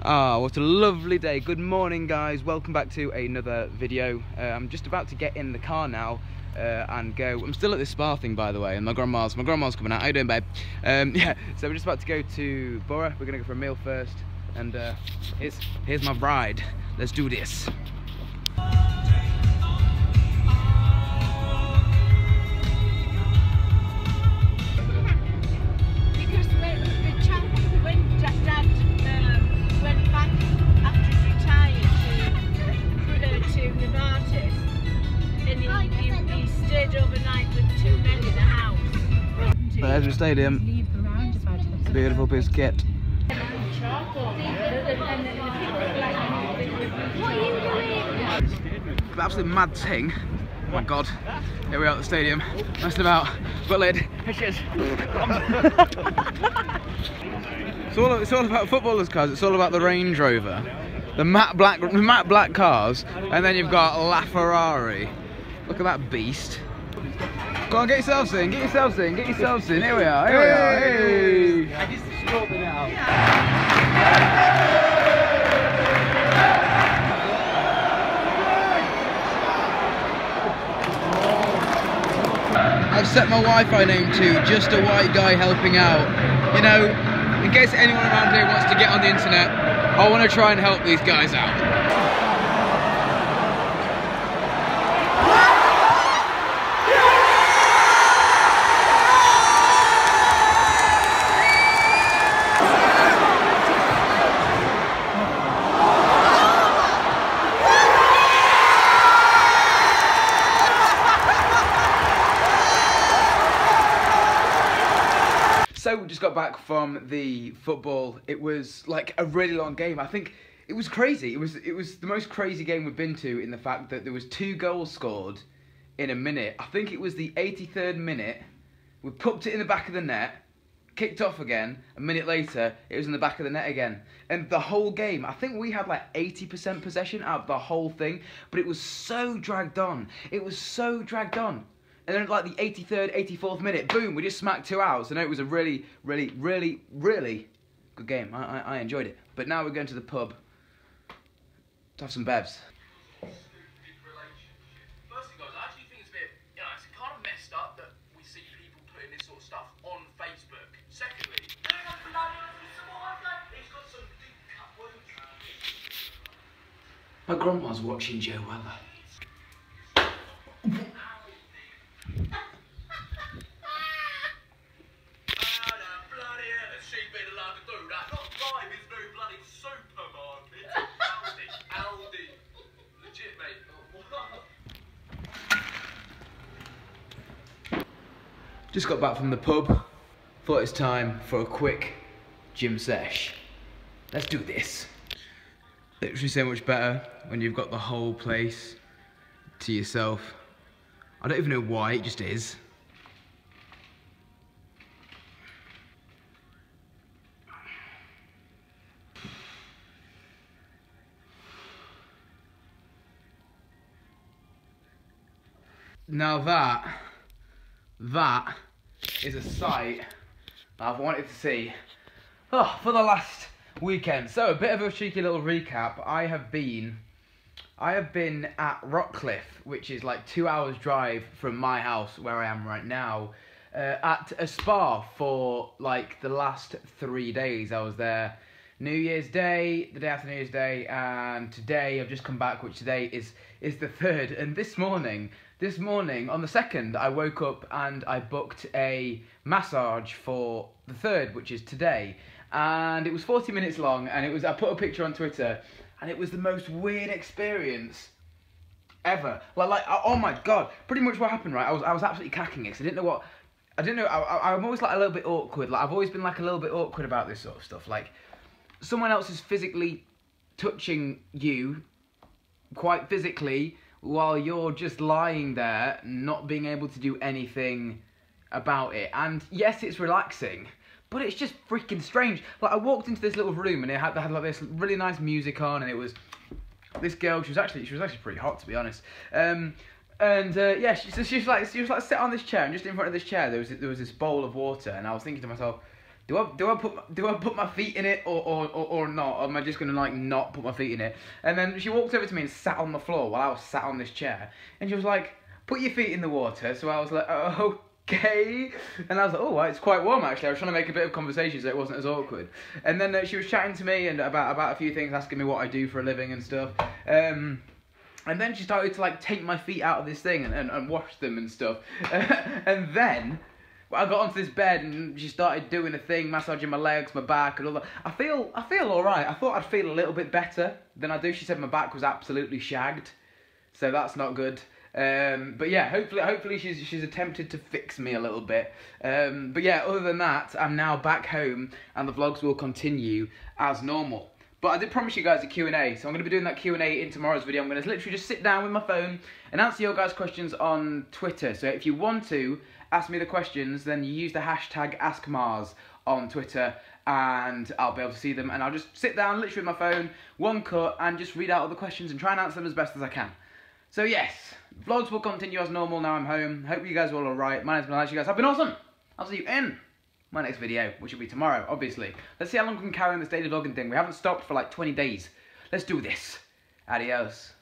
Ah, what a lovely day. Good morning, guys. Welcome back to another video. I'm just about to get in the car now and go. I'm still at this spa thing, by the way, and my grandma's coming out. How you doing, babe? Yeah, so we're just about to go to Borough. We're gonna go for a meal first, and here's my bride. Let's do this. There's the stadium. Beautiful piece of kit. Absolutely mad thing. Oh my god. Here we are at the stadium. Messing about. Got lid. It's all about footballers' cars. It's all about the Range Rover, the matte black cars, and then you've got La Ferrari. Look at that beast. Go on, get yourselves in, get yourselves in, get yourselves in. Here we are, here we are. Hey! I just destroyed it now. I've set my Wi-Fi name to just a white guy helping out. You know, in case anyone around here wants to get on the internet, I want to try and help these guys out. So we just got back from the football. It was like a really long game. I think it was crazy. It was the most crazy game we've been to, in the fact that there was 2 goals scored in a minute. I think it was the 83rd minute. We popped it in the back of the net, kicked off again. A minute later, it was in the back of the net again. And the whole game, I think we had like 80% possession out of the whole thing, but it was so dragged on. It was so dragged on. And then at like the 83rd, 84th minute, boom, we just smacked 2 out. So no, it was a really, really, really, really good game. I enjoyed it. But now we're going to the pub to have some bevs. Firstly, guys, I actually think it's a bit, you know, it's kind of messed up that we see people putting this sort of stuff on Facebook. Secondly, he's got some deep cut wounds. My grandma's watching Joe Weller. Just got back from the pub, thought it's time for a quick gym sesh. Let's do this. Literally so much better when you've got the whole place to yourself. I don't even know why, it just is. Now that is a sight I've wanted to see for the last weekend. So a bit of a cheeky little recap. I have been at Rockcliffe, which is like 2 hours drive from my house where I am right now, at a spa for like the last 3 days. I was there New Year's Day, the day after New Year's Day, and today I've just come back, which today is the 3rd. And this morning on the 2nd, I woke up and I booked a massage for the 3rd, which is today. And it was 40 minutes long, and I put a picture on Twitter, and it was the most weird experience ever. Like oh my god, pretty much what happened, right? I was absolutely cacking it, because I'm always like a little bit awkward. Like I've always been like a little bit awkward about this sort of stuff. Like someone else is physically touching you, quite physically, while you're just lying there, not being able to do anything about it. And yes, it's relaxing, but it's just freaking strange. Like I walked into this little room and they had like this really nice music on, and it was this girl. She was actually pretty hot, to be honest. Yeah, she was like sit on this chair, and just in front of this chair there was this bowl of water, and I was thinking to myself, Do I put my feet in it or not? Or am I just gonna like not put my feet in it? And then she walked over to me and sat on the floor while I was sat on this chair, and she was like, "Put your feet in the water." So I was like, "Oh, okay." And I was like, "Oh, well, it's quite warm actually." I was trying to make a bit of conversation so it wasn't as awkward. And then she was chatting to me and about a few things, asking me what I do for a living and stuff. And then she started to like take my feet out of this thing and wash them and stuff. And then I got onto this bed and she started doing a thing, massaging my legs, my back, and all that. I feel all right. I thought I'd feel a little bit better than I do. She said my back was absolutely shagged, so that's not good. But yeah, hopefully she's attempted to fix me a little bit. But yeah, other than that, I'm now back home and the vlogs will continue as normal. But I did promise you guys a Q&A, so I'm going to be doing that Q&A in tomorrow's video. I'm going to literally just sit down with my phone and answer your guys' questions on Twitter. So if you want to ask me the questions, then you use the hashtag AskMarz on Twitter and I'll be able to see them. And I'll just sit down literally with my phone, one cut, and just read out all the questions and try and answer them as best as I can. So yes, vlogs will continue as normal now I'm home. Hope you guys are all alright. My name's Marz. You guys have been awesome. I'll see you in my next video, which will be tomorrow, obviously. Let's see how long we can carry on this daily vlogging thing. We haven't stopped for like 20 days. Let's do this. Adios.